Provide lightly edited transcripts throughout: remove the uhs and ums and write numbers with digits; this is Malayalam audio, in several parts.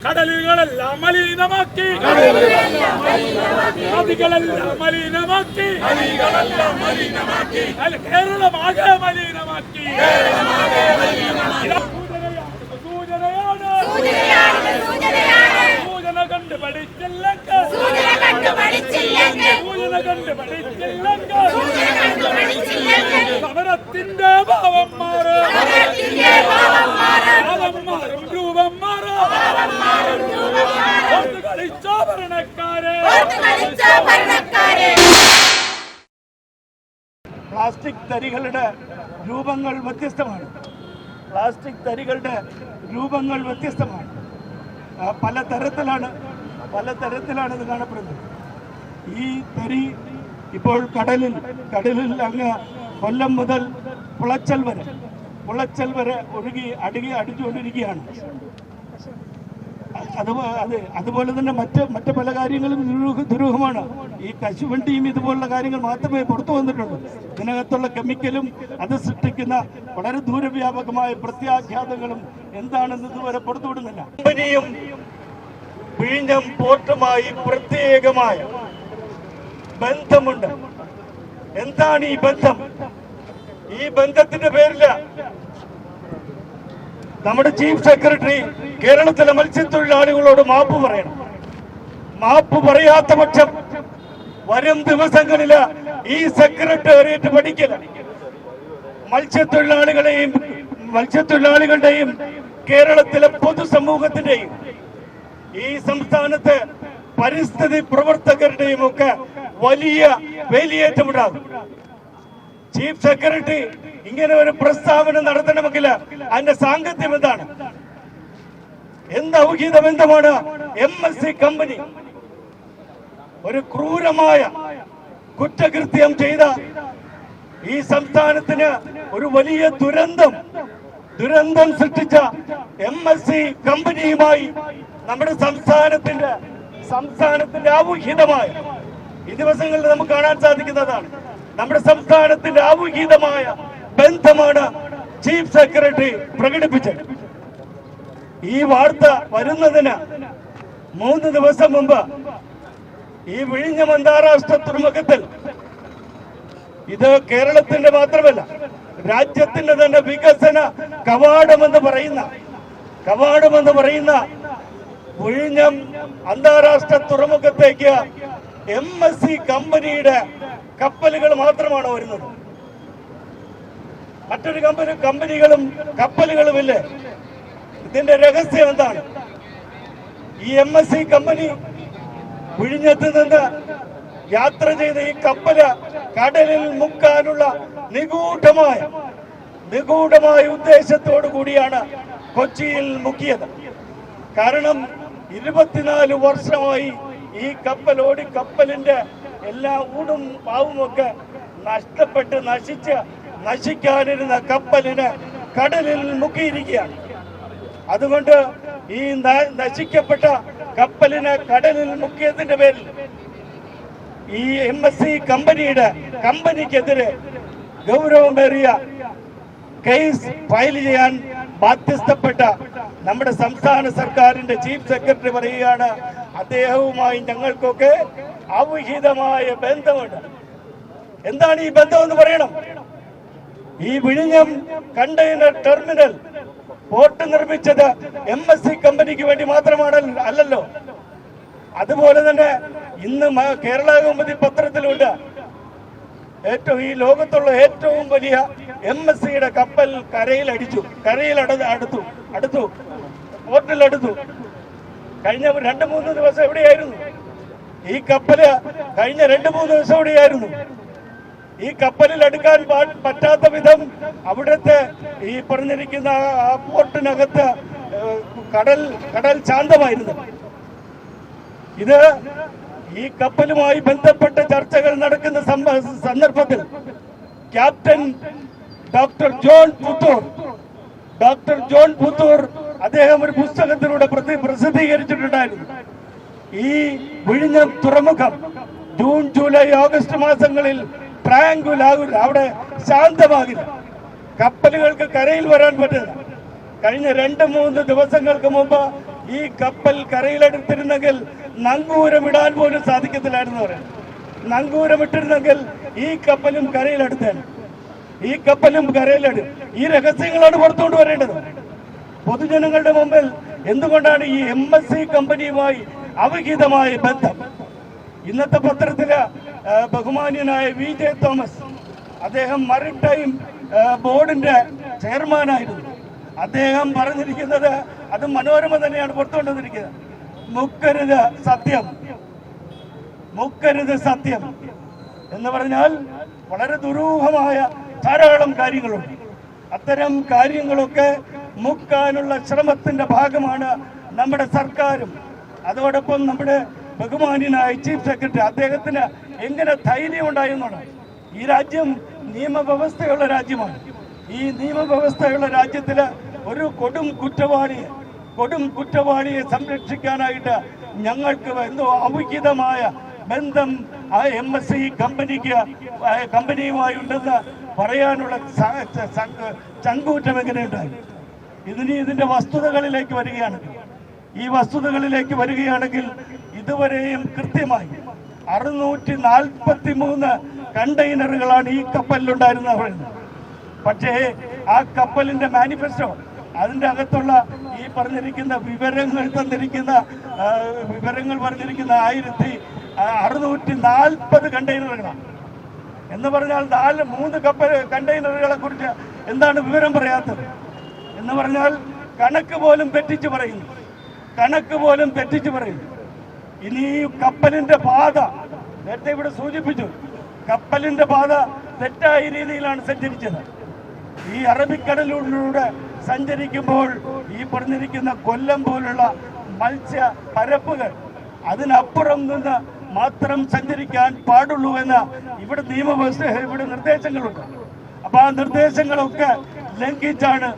കടലുകളെല്ലാം മലിനമാക്കി, നദികളെല്ലാം മലിനമാക്കി, കേരളമാകെ മലിനമാക്കി. സൂചന കണ്ട് പഠിച്ചില്ലെങ്കിൽ സമരത്തിന്റെ ഭാവം മാറും, രൂപം മാറും. കളിച്ച ഭരണക്കാരെ പ്ലാസ്റ്റിക് തരികളുടെ രൂപങ്ങൾ വ്യത്യസ്തമാണ്. പ്ലാസ്റ്റിക് തരികളുടെ രൂപങ്ങൾ വ്യത്യസ്തമാണ്. പലതരത്തിലാണ് ഇത് കാണപ്പെടുന്നത്. ഈ തരി ഇപ്പോൾ കടലിൽ അങ്ങ് കൊല്ലം മുതൽ പുളച്ചൽ വരെ അടിച്ചുകൊണ്ടിരിക്കുകയാണ്. അതുപോലെ തന്നെ മറ്റ് പല കാര്യങ്ങളും ദുരൂഹമാണ്. ഈ കശുവണ്ടിയും ഇതുപോലുള്ള കാര്യങ്ങൾ മാത്രമേ പുറത്തു വന്നിട്ടുള്ളൂ. ഇതിനകത്തുള്ള കെമിക്കലും അത് സൃഷ്ടിക്കുന്ന വളരെ ദൂരവ്യാപകമായ പ്രത്യാഘാതങ്ങളും എന്താണെന്ന് ഇതുവരെ പുറത്തുവിടുന്നില്ല. കമ്പനിയും വിഴിഞ്ഞം പോർട്ടുമായി പ്രത്യേകമായ ബന്ധമുണ്ട്. എന്താണ് ഈ ബന്ധം? ഈ ബന്ധത്തിന്റെ പേരില് നമ്മുടെ ചീഫ് സെക്രട്ടറി കേരളത്തിലെ മത്സ്യത്തൊഴിലാളികളോട് മാപ്പ് പറയണം. മാപ്പ് പറയാത്ത പക്ഷം വരും ദിവസങ്ങളില് ഈ സെക്രട്ടേറിയറ്റ് പഠിക്കല മത്സ്യത്തൊഴിലാളികളുടെയും കേരളത്തിലെ പൊതുസമൂഹത്തിന്റെയും ഈ സംസ്ഥാനത്ത് പരിസ്ഥിതി പ്രവർത്തകരുടെയും ഒക്കെ വലിയ വേലിയേറ്റമുണ്ടാകും. ചീഫ് സെക്രട്ടറി ഇങ്ങനെ ഒരു പ്രസ്താവന നടത്തണമെങ്കിൽ അതിന്റെ സാങ്കത്യം എന്താണ്? എന്ത് ഔഹിത ബന്ധമാണ്? MSC കമ്പനി ഒരു ക്രൂരമായ കുറ്റകൃത്യം ചെയ്ത ഈ സംസ്ഥാനത്തിന് ഒരു വലിയ ദുരന്തം സൃഷ്ടിച്ച MSC കമ്പനിയുമായി നമ്മുടെ സംസ്ഥാനത്തിന്റെ ഔഹിതമായ ഈ ദിവസങ്ങളിൽ നമുക്ക് കാണാൻ സാധിക്കുന്നതാണ്. നമ്മുടെ സംസ്ഥാനത്തിന്റെ ഔഹിതമായ ബന്ധമാണ് ചീഫ് സെക്രട്ടറി പ്രകടിപ്പിച്ചത്. ഈ വാർത്ത വരുന്നതിന് 3 ദിവസം മുമ്പ് ഈ വിഴിഞ്ഞം അന്താരാഷ്ട്ര തുറമുഖത്തിൽ, ഇത് കേരളത്തിന്റെ മാത്രമല്ല രാജ്യത്തിന്റെ തന്നെ വികസന കവാടമെന്ന് പറയുന്ന വിഴിഞ്ഞം അന്താരാഷ്ട്ര തുറമുഖത്തേക്ക് MSC കമ്പനിയുടെ കപ്പലുകൾ മാത്രമാണ് വരുന്നത്. മറ്റൊരു കപ്പലുകളുമില്ലേ? ഇതിന്റെ രഹസ്യം എന്താണ്? ഈ MSC കമ്പനി വിഴിഞ്ഞത്ത് നിന്ന് യാത്ര ചെയ്ത ഈ കപ്പല് കടലിൽ മുക്കാനുള്ള നിഗൂഢമായ ഉദ്ദേശത്തോടു കൂടിയാണ് കൊച്ചിയിൽ മുക്കിയത്. കാരണം 24 വർഷമായി ഈ കപ്പലിന്റെ എല്ലാ ഊടും പാവുമൊക്കെ നഷ്ടപ്പെട്ട് നശിക്കാനിരുന്ന കപ്പലിന് കടലിൽ മുക്കിയിരിക്കുകയാണ്. അതുകൊണ്ട് ഈ നശിക്കപ്പെട്ട കപ്പലിനെ കടലിൽ മുക്കിയതിന്റെ പേരിൽ ഈ MSC കമ്പനിക്കെതിരെ ഗൗരവമേറിയ കേസ് ഫയൽ ചെയ്യാൻ ബാധ്യസ്ഥപ്പെട്ട നമ്മുടെ സംസ്ഥാന സർക്കാരിന്റെ ചീഫ് സെക്രട്ടറി പറയുകയാണ്, അദ്ദേഹവുമായി ഞങ്ങൾക്കൊക്കെ ഔഹിതമായ ബന്ധമുണ്ട്. എന്താണ് ഈ ബന്ധം എന്ന് പറയണം. ഈ വിഴിഞ്ഞം കണ്ടെയ്നർ ടെർമിനൽ പോർട്ട് നിർമ്മിച്ചത് MSC കമ്പനിക്ക് വേണ്ടി അല്ലല്ലോ. അതുപോലെ തന്നെ ഇന്ന് കേരള കൗമുദി പത്രത്തിലുണ്ട്, ഈ ലോകത്തുള്ള ഏറ്റവും വലിയ MSCയുടെ കപ്പൽ അടുത്തു പോർട്ടിലടുത്തു. കഴിഞ്ഞ 2-3 ദിവസം എവിടെയായിരുന്നു ഈ കപ്പല്? കഴിഞ്ഞ 2-3 ദിവസം എവിടെയായിരുന്നു? ഈ കപ്പലിൽ അടുക്കാൻ പറ്റാത്ത വിധം അവിടുത്തെ ഈ പറഞ്ഞിരിക്കുന്ന ആ പോർട്ടിനകത്ത് കടൽ ശാന്തമായിരുന്നു. ഇത് ഈ കപ്പലുമായി ബന്ധപ്പെട്ട ചർച്ചകൾ നടക്കുന്ന സന്ദർഭത്തിൽ ക്യാപ്റ്റൻ ഡോക്ടർ ജോൺ പുത്തൂർ അദ്ദേഹം ഒരു പുസ്തകത്തിലൂടെ പ്രസിദ്ധീകരിച്ചിട്ടുണ്ടായിരുന്നു. ഈ വിഴിഞ്ഞം തുറമുഖം ജൂൺ, ജൂലൈ, ഓഗസ്റ്റ് മാസങ്ങളിൽ ട്രയാങ്കുലാകില്ല, അവിടെ ശാന്തമാകില്ല, കപ്പലുകൾക്ക് കരയിൽ വരാൻ പറ്റില്ല. കഴിഞ്ഞ 2-3 ദിവസങ്ങൾക്ക് മുമ്പ് ഈ കപ്പൽ കരയിലെടുത്തിരുന്നെങ്കിൽ നങ്കൂരമിടാൻ പോലും സാധിക്കത്തില്ലായിരുന്നു പറയാം. നങ്കൂരമിട്ടിരുന്നെങ്കിൽ ഈ കപ്പലും കരയിലെടുത്തേനെ. ഈ കപ്പലും കരയിലെടും. ഈ രഹസ്യങ്ങളാണ് പുറത്തുകൊണ്ട് വരേണ്ടത് പൊതുജനങ്ങളുടെ മുമ്പിൽ. എന്തുകൊണ്ടാണ് ഈ MSC കമ്പനിയുമായി അവിഹിതമായ ബന്ധം? ഇന്നത്തെ പത്രത്തില് ബഹുമാന്യനായ VJ തോമസ്, അദ്ദേഹം മറിടൈം ബോർഡിന്റെ ചെയർമാനായിരുന്നു. അദ്ദേഹം പറഞ്ഞിരിക്കുന്നത്, അത് മനോരമ തന്നെയാണ് പുറത്തുകൊണ്ടുവന്നിരിക്കുന്നത്, മുക്കരുത് സത്യം, മുക്കരുത് സത്യം എന്ന് പറഞ്ഞാൽ വളരെ ദുരൂഹമായ ധാരാളം കാര്യങ്ങളുണ്ട്. അത്തരം കാര്യങ്ങളൊക്കെ മുക്കാനുള്ള ശ്രമത്തിന്റെ ഭാഗമാണ് നമ്മുടെ സർക്കാരും. അതോടൊപ്പം നമ്മുടെ ബഹുമാന്യനായ ചീഫ് സെക്രട്ടറി, അദ്ദേഹത്തിന് എങ്ങനെ ധൈര്യം ഉണ്ടായെന്നാണ്. ഈ രാജ്യം നിയമവ്യവസ്ഥയുള്ള രാജ്യമാണ്. ഈ നിയമവ്യവസ്ഥയുള്ള രാജ്യത്തില് ഒരു കൊടും കുറ്റവാളിയെ സംരക്ഷിക്കാനായിട്ട് ഞങ്ങൾക്ക് എന്തോ അവിഹിതമായ ബന്ധം ആ MSC കമ്പനിയുമായി ഉണ്ടെന്ന് പറയാനുള്ള ചങ്കൂറ്റം എങ്ങനെയുണ്ടായി? ഇതിന്റെ വസ്തുതകളിലേക്ക് വരികയാണെങ്കിൽ ഇതുവരെയും കൃത്യമായി 643 കണ്ടെയ്നറുകളാണ് ഈ കപ്പലിലുണ്ടായിരുന്നത് പറയുന്നത്. പക്ഷേ ആ കപ്പലിന്റെ മാനിഫെസ്റ്റോ, അതിന്റെ അകത്തുള്ള ഈ പറഞ്ഞിരിക്കുന്ന വിവരങ്ങൾ പറഞ്ഞിരിക്കുന്ന 1640 കണ്ടെയ്നറുകളാണ്. എന്ന് പറഞ്ഞാൽ 3 കണ്ടെയ്നറുകളെ കുറിച്ച് എന്താണ് വിവരം പറയാത്തത് എന്ന് പറഞ്ഞാൽ കണക്ക് പോലും തെറ്റിച്ച് പറയുന്നു. ഇനി കപ്പലിന്റെ പാത, നേരത്തെ ഇവിടെ സൂചിപ്പിച്ചു, കപ്പലിന്റെ പാത തെറ്റായ രീതിയിലാണ് സഞ്ചരിച്ചത്. ഈ അറബിക്കടലിലൂടെ സഞ്ചരിക്കുമ്പോൾ ഈ പറഞ്ഞിരിക്കുന്ന കൊല്ലം പോലുള്ള മത്സ്യ പരപ്പുകൾ അതിനപ്പുറം നിന്ന് മാത്രം സഞ്ചരിക്കാൻ പാടുള്ളൂ എന്ന് ഇവിടെ ഇവിടെ നിർദ്ദേശങ്ങളുണ്ട്. അപ്പൊ ആ നിർദ്ദേശങ്ങളൊക്കെ ലംഘിച്ചാണ്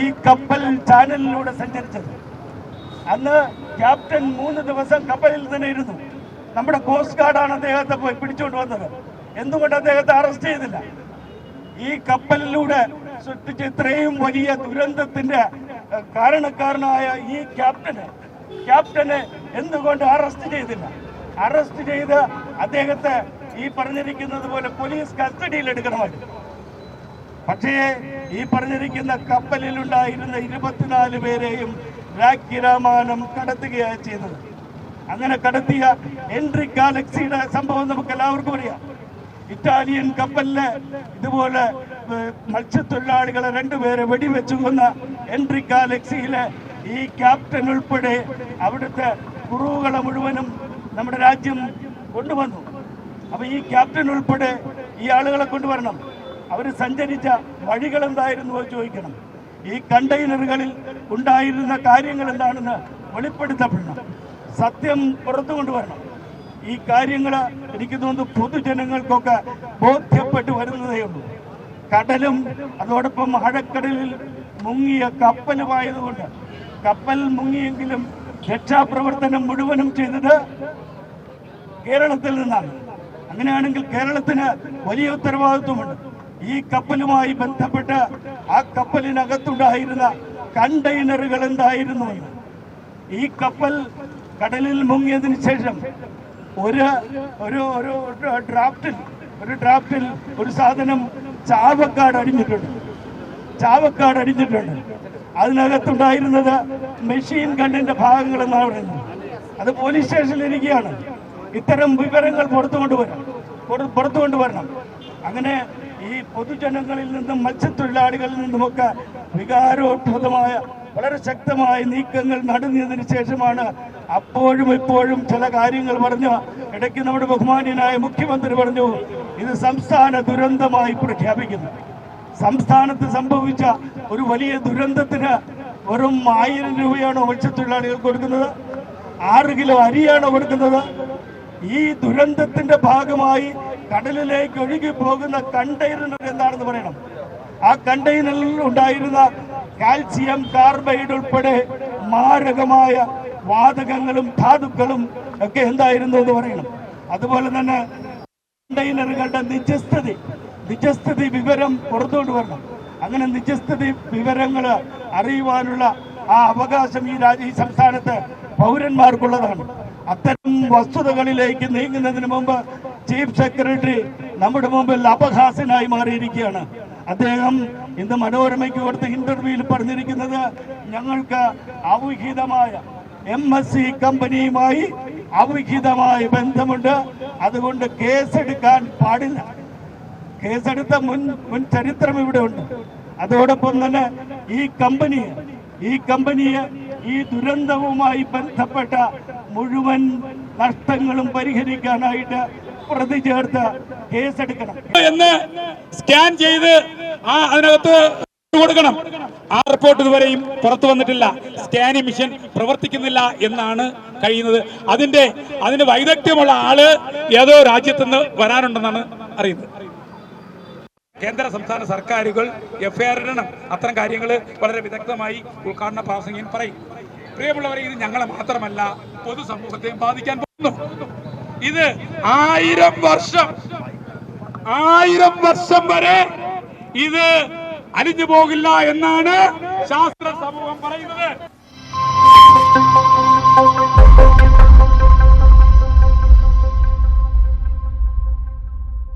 ഈ കപ്പൽ ചാനലിലൂടെ സഞ്ചരിച്ചത്. അന്ന് ക്യാപ്റ്റൻ 3 ദിവസം കപ്പലിൽ തന്നെ ഇരുന്നു. നമ്മുടെ കോസ്റ്റ് ഗാർഡാണ് അദ്ദേഹത്തെ പോയി പിടിച്ചുകൊണ്ട് വന്നത്. എന്തുകൊണ്ട് അദ്ദേഹത്തെ അറസ്റ്റ് ചെയ്തില്ല? ഈ കപ്പലിലൂടെ സൃഷ്ടിച്ച ഇത്രയും വലിയ ദുരന്തത്തിന്റെ കാരണക്കാരനായ ഈ ക്യാപ്റ്റനെ എന്തുകൊണ്ട് അറസ്റ്റ് ചെയ്തില്ല? അറസ്റ്റ് ചെയ്ത് അദ്ദേഹത്തെ ഈ പറഞ്ഞിരിക്കുന്നത് പോലെ പോലീസ് കസ്റ്റഡിയിൽ എടുക്കണമായിരുന്നു. പക്ഷേ ഈ പറഞ്ഞിരിക്കുന്ന കപ്പലിലുണ്ടായിരുന്ന 24 പേരെയും രാഖ്യരാമാനം കടത്തുകയാണ് ചെയ്തത്. അങ്ങനെ കടത്തിയ എൻട്രിക് ഗാലക്സിയുടെ സംഭവം നമുക്ക് എല്ലാവർക്കും അറിയാം. ഇറ്റാലിയൻ കപ്പലിലെ ഇതുപോലെ മത്സ്യത്തൊഴിലാളികളെ 2 പേരെ വെടിവെച്ചു കൊന്ന എൻട്രിക് ഗാലക്സിയിലെ ഈ ക്യാപ്റ്റൻ ഉൾപ്പെടെ അവിടുത്തെ ക്രൂകളെ മുഴുവനും നമ്മുടെ രാജ്യം കൊണ്ടുവന്നു. അപ്പൊ ഈ ക്യാപ്റ്റൻ ഉൾപ്പെടെ ഈ ആളുകളെ കൊണ്ടുവരണം. അവർ സഞ്ചരിച്ച വഴികൾ എന്തായിരുന്നു ചോദിക്കണം. ഈ കണ്ടെയ്നറുകളിൽ ഉണ്ടായിരുന്ന കാര്യങ്ങൾ എന്താണെന്ന് വെളിപ്പെടുത്തപ്പെടണം. സത്യം പുറത്തു കൊണ്ടുവരണം. ഈ കാര്യങ്ങൾ എനിക്ക് തോന്നുന്നു പൊതുജനങ്ങൾക്കൊക്കെ ബോധ്യപ്പെട്ടു വരുന്നതേ ഉള്ളൂ. കടലും അതോടൊപ്പം ആഴക്കടലിൽ മുങ്ങിയ കപ്പലുമായതുകൊണ്ട്, കപ്പൽ മുങ്ങിയെങ്കിലും രക്ഷാപ്രവർത്തനം മുഴുവനും ചെയ്തത് കേരളത്തിൽ നിന്നാണ്. അങ്ങനെയാണെങ്കിൽ കേരളത്തിന് വലിയ ഉത്തരവാദിത്വമുണ്ട്. ഈ കപ്പലുമായി ബന്ധപ്പെട്ട് ആ കപ്പലിനകത്തുണ്ടായിരുന്ന കണ്ടെയ്നറുകൾ എന്തായിരുന്നു? ഈ കപ്പൽ കടലിൽ മുങ്ങിയതിന് ശേഷം ഒരു ഡ്രാഫ്റ്റിൽ ഒരു സാധനം ചാവക്കാട് അടിഞ്ഞിട്ടുണ്ട്. അതിനകത്തുണ്ടായിരുന്നത് മെഷീൻ ഗണ്ണിന്റെ ഭാഗങ്ങൾ എന്നാണ് പറയുന്നത്. അത് പോലീസ് സ്റ്റേഷനിൽ ഇരിക്കുകയാണ്. ഇത്തരം വിവരങ്ങൾ പുറത്തു കൊണ്ടുവരണം. അങ്ങനെ ഈ പൊതുജനങ്ങളിൽ നിന്നും മത്സ്യത്തൊഴിലാളികളിൽ നിന്നുമൊക്കെ വികാരോദ്ഭുതമായ വളരെ ശക്തമായ നീക്കങ്ങൾ നടന്നതിന് ശേഷമാണ് അപ്പോഴും ഇപ്പോഴും ചില കാര്യങ്ങൾ പറഞ്ഞു. ഇടയ്ക്ക് നമ്മുടെ ബഹുമാന്യനായ മുഖ്യമന്ത്രി പറഞ്ഞു, ഇത് സംസ്ഥാന ദുരന്തമായി പ്രഖ്യാപിക്കുന്നു. സംസ്ഥാനത്ത് സംഭവിച്ച ഒരു വലിയ ദുരന്തത്തിന് വെറും 1000 രൂപയാണോ മത്സ്യത്തൊഴിലാളികൾ കൊടുക്കുന്നത്? 6 കിലോ അരിയാണോ കൊടുക്കുന്നത്? ഈ ദുരന്തത്തിന്റെ ഭാഗമായി കടലിലേക്ക് ഒഴുകി പോകുന്ന കണ്ടെയ്നർ എന്താണെന്ന് പറയണം. ആ കണ്ടെയ്നറിൽ ഉണ്ടായിരുന്ന കാൽസ്യം കാർബൈഡ് ഉൾപ്പെടെ മാരകമായ വാതകങ്ങളും ധാതുക്കളും ഒക്കെ എന്തായിരുന്നു എന്ന് പറയണം. അതുപോലെ തന്നെ കണ്ടെയ്നറുകളുടെ നിജസ്ഥിതി വിവരം പുറത്തുകൊണ്ടുവരണം. അങ്ങനെ നിജസ്ഥിതി വിവരങ്ങൾ അറിയുവാനുള്ള ആ അവകാശം ഈ സംസ്ഥാനത്ത് പൗരന്മാർക്കുള്ളതാണ്. അത്തരം വസ്തുതകളിലേക്ക് നീങ്ങുന്നതിന് മുമ്പ് ചീഫ് സെക്രട്ടറി നമ്മുടെ മുമ്പിൽ അപഹാസ്യനായി മാറിയിരിക്കുകയാണ്. അദ്ദേഹം ഇന്ന് മനോരമയ്ക്ക് കൊടുത്ത ഇന്റർവ്യൂവിൽ പറഞ്ഞിരിക്കുന്നത് ഞങ്ങൾക്ക് അവിഹിതമായ MSC കമ്പനിയുമായി അവിഹിതമായ ബന്ധമുണ്ട്, അതുകൊണ്ട് കേസെടുക്കാൻ പാടില്ല. കേസെടുത്ത മുൻ ചരിത്രം ഇവിടെ ഉണ്ട്. അതോടൊപ്പം തന്നെ ഈ കമ്പനിയെ ഈ ദുരന്തവുമായി ബന്ധപ്പെട്ട മുഴുവൻ നഷ്ടങ്ങളും പരിഹരിക്കാനായിട്ട് പ്രതി ചേർത്ത് കേസെടുക്കണം എന്ന് സ്കാൻ ചെയ്ത് അതിനകത്ത് കൊടുക്കണം. ആ റിപ്പോർട്ട് ഇതുവരെയും പുറത്തു വന്നിട്ടില്ല. സ്കാനിംഗ് മെഷീൻ പ്രവർത്തിക്കുന്നില്ല എന്നാണ് കഴിയുന്നത്. അതിന് വൈദഗ്ധ്യമുള്ള ആള് ഏതോ രാജ്യത്തുനിന്ന് വരാനുണ്ടെന്നാണ് അറിയുന്നത്. കേന്ദ്ര സംസ്ഥാന സർക്കാരുകൾ FIR ഇടണം. അത്തരം കാര്യങ്ങൾ വളരെ വിദഗ്ധമായി ഉദ്ഘാടന പ്രാസംഗികൻ പറയും. പ്രിയമുള്ളവരെ, ഇത് ഞങ്ങളെ മാത്രമല്ല പൊതുസമൂഹത്തെയും ബാധിക്കാൻ പോകുന്നു. ഇത് 1000 വർഷം വരെ ഇത് അലിഞ്ഞു പോകില്ല എന്നാണ് ശാസ്ത്ര സമൂഹം പറയുന്നത്.